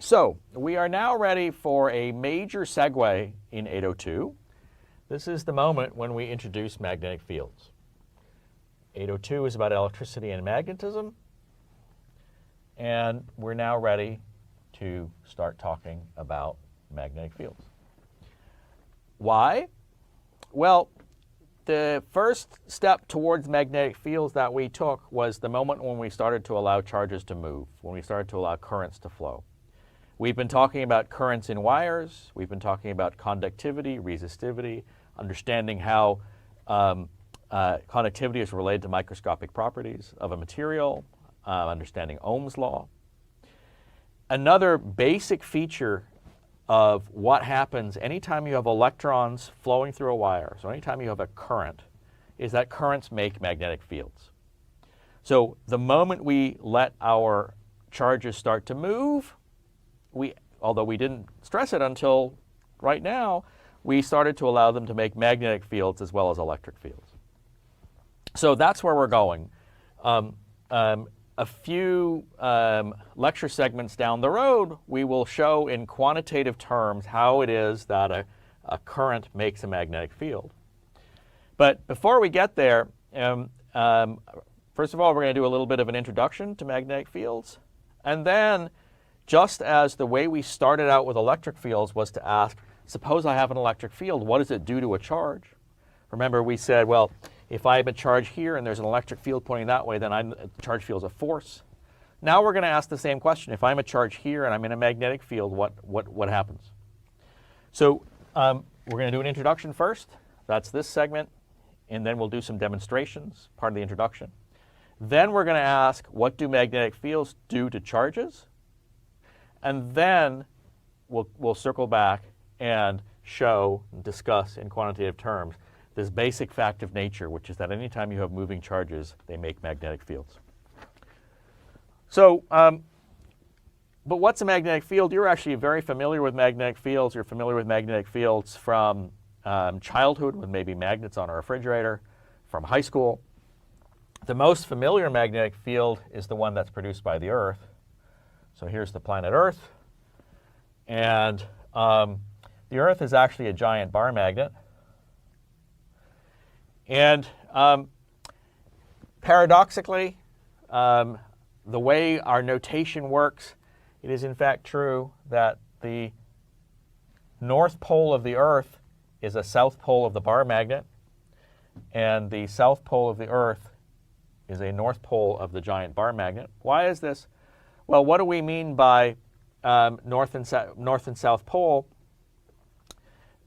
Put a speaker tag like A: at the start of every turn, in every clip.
A: So we are now ready for a major segue in 802. This is the moment when we introduce magnetic fields. 802 is about electricity and magnetism, and we're now ready to start talking about magnetic fields. Why? Well, the first step towards magnetic fields that we took was the moment when we started to allow charges to move, when we started to allow currents to flow. We've been talking about currents in wires. We've been talking about conductivity, resistivity, understanding how conductivity is related to microscopic properties of a material, understanding Ohm's law. Another basic feature of what happens anytime you have electrons flowing through a wire, so anytime you have a current, is that currents make magnetic fields. So the moment we let our charges start to move, although we didn't stress it until right now, we started to allow them to make magnetic fields as well as electric fields. So that's where we're going. A few lecture segments down the road, we will show in quantitative terms how it is that a current makes a magnetic field. But before we get there, first of all, we're going to do a little bit of an introduction to magnetic fields. And then, just as the way we started out with electric fields was to ask, suppose I have an electric field, what does it do to a charge? Remember, we said, well, if I have a charge here and there's an electric field pointing that way, then the charge feels a force. Now we're going to ask the same question. If I'm a charge here and I'm in a magnetic field, what happens? So we're going to do an introduction first. That's this segment. And then we'll do some demonstrations, part of the introduction. Then we're going to ask, what do magnetic fields do to charges? And then we'll circle back and show and discuss in quantitative terms this basic fact of nature, which is that anytime you have moving charges, they make magnetic fields. So, but what's a magnetic field? You're actually very familiar with magnetic fields. You're familiar with magnetic fields from childhood with maybe magnets on a refrigerator, from high school. The most familiar magnetic field is the one that's produced by the Earth. So here's the planet Earth. And the Earth is actually a giant bar magnet. And paradoxically, the way our notation works, it is in fact true that the north pole of the Earth is a south pole of the bar magnet, and the south pole of the Earth is a north pole of the giant bar magnet. Why is this? Well, what do we mean by north and south pole?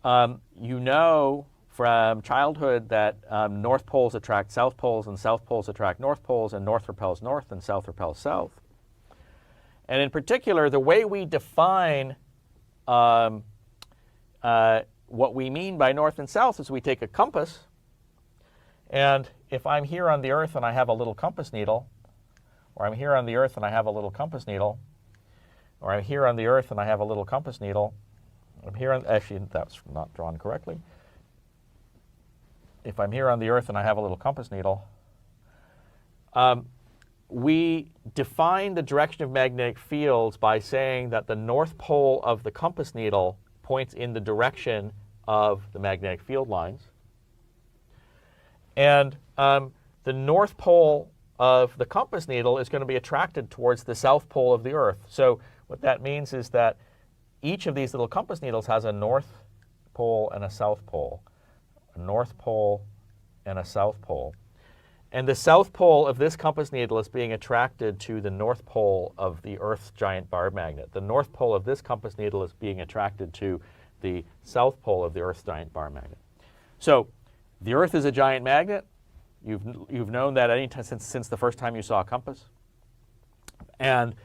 A: You know from childhood that north poles attract south poles, and south poles attract north poles, and north repels north, and south repels south. And in particular, the way we define what we mean by north and south is we take a compass, and if I'm here on the Earth and I have a little compass needle, or I'm here on the Earth and I have a little compass needle, or I'm here on the Earth and I have a little compass needle, I'm here on, actually that's not drawn correctly. If I'm here on the Earth and I have a little compass needle, we define the direction of magnetic fields by saying that the north pole of the compass needle points in the direction of the magnetic field lines. And the north pole of the compass needle is going to be attracted towards the south pole of the Earth. So what that means is that each of these little compass needles has a north pole and a south pole. A north pole and a south pole. And the south pole of this compass needle is being attracted to the north pole of the Earth's giant bar magnet. The north pole of this compass needle is being attracted to the south pole of the Earth's giant bar magnet. So the Earth is a giant magnet. You've known that any time since the first time you saw a compass. And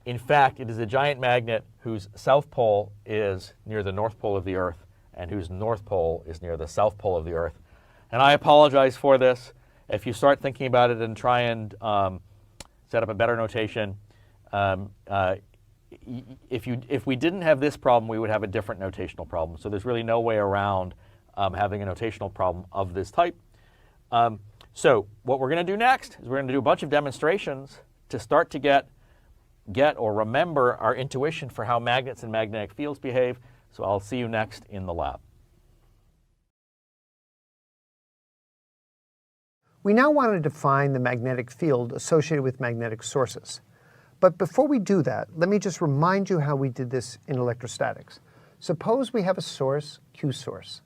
A: in fact, it is a giant magnet whose south pole is near the north pole of the Earth and whose north pole is near the south pole of the Earth. And I apologize for this. If you start thinking about it and try and set up a better notation, if we didn't have this problem, we would have a different notational problem. So there's really no way around having a notational problem of this type. So what we're going to do next is we're going to do a bunch of demonstrations to start to get get or remember our intuition for how magnets and magnetic fields behave. So I'll see you next in the lab.
B: We now want to define the magnetic field associated with magnetic sources. But before we do that, let me just remind you how we did this in electrostatics. Suppose we have a source, Q source.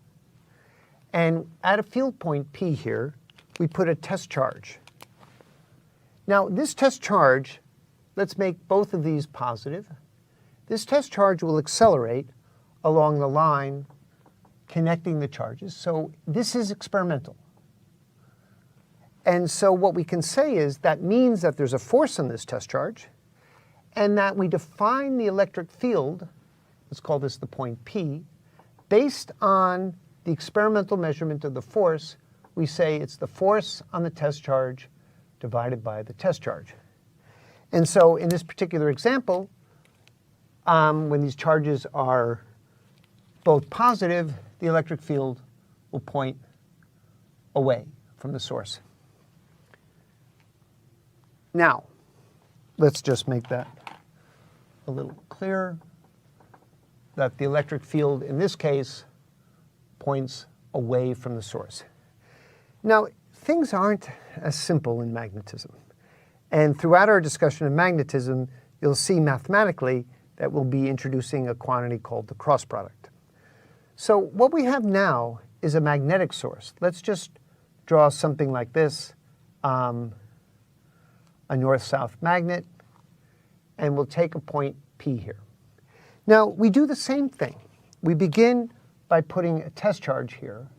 B: And at a field point P here, we put a test charge. Now this test charge, let's make both of these positive. This test charge will accelerate along the line connecting the charges. So this is experimental. And so what we can say is that means that there's a force on this test charge, and that we define the electric field, let's call this the point P, based on the experimental measurement of the force. We say it's the force on the test charge divided by the test charge. And so in this particular example, when these charges are both positive, the electric field will point away from the source. Now, let's just make that a little clearer, that the electric field in this case points away from the source. Now, things aren't as simple in magnetism. And throughout our discussion of magnetism, you'll see mathematically that we'll be introducing a quantity called the cross product. So what we have now is a magnetic source. Let's just draw something like this, a north-south magnet, and we'll take a point P here. Now, we do the same thing. We begin by putting a test charge here,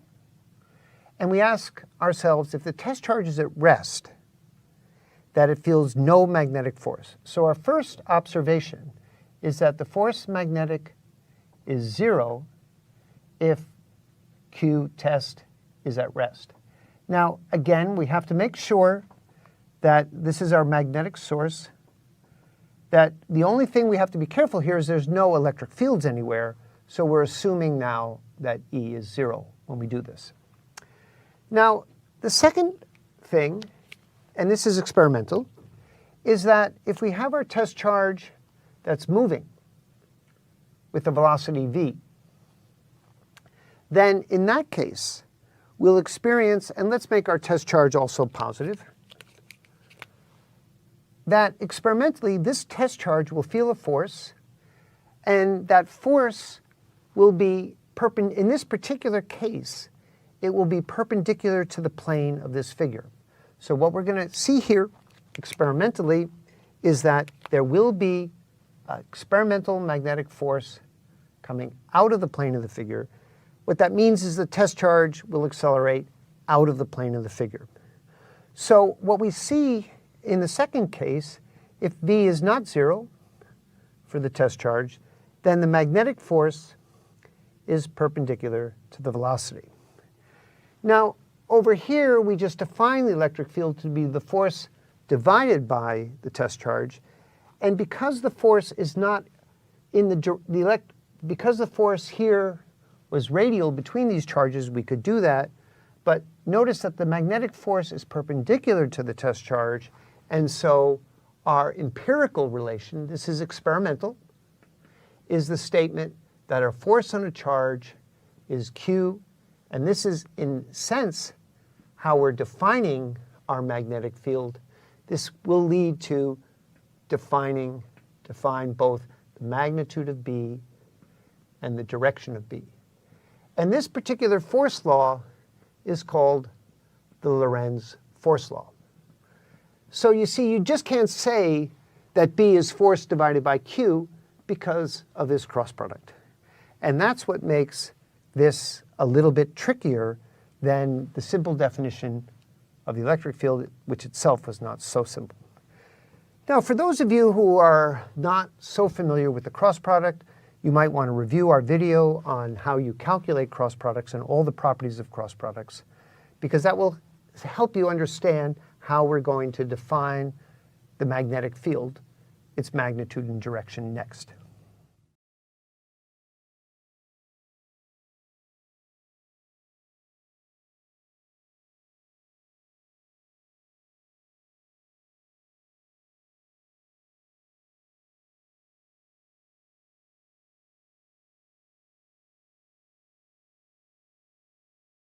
B: and we ask ourselves if the test charge is at rest, that it feels no magnetic force. So our first observation is that the force magnetic is 0 if Q test is at rest. Now, again, we have to make sure that this is our magnetic source, that the only thing we have to be careful here is there's no electric fields anywhere, so we're assuming now that E is 0 when we do this. Now, the second thing, and this is experimental, is that if we have our test charge that's moving with the velocity v, then in that case, we'll experience, and let's make our test charge also positive, that experimentally this test charge will feel a force, and that force will be in this particular case, it will be perpendicular to the plane of this figure. So what we're going to see here experimentally is that there will be an experimental magnetic force coming out of the plane of the figure. What that means is the test charge will accelerate out of the plane of the figure. So what we see in the second case, if V is not 0 for the test charge, then the magnetic force is perpendicular to the velocity. Now, over here, we just define the electric field to be the force divided by the test charge. And because the force is not in because the force here was radial between these charges, we could do that. But notice that the magnetic force is perpendicular to the test charge. And so our empirical relation, this is experimental, is the statement that our force on a charge is Q. And this is, in sense, how we're defining our magnetic field. This will lead to define both the magnitude of B and the direction of B. And this particular force law is called the Lorentz force law. So you see, you just can't say that B is force divided by Q because of this cross product. And that's what makes this a little bit trickier than the simple definition of the electric field, which itself was not so simple. Now, for those of you who are not so familiar with the cross product, you might want to review our video on how you calculate cross products and all the properties of cross products, because that will help you understand how we're going to define the magnetic field, its magnitude and direction next.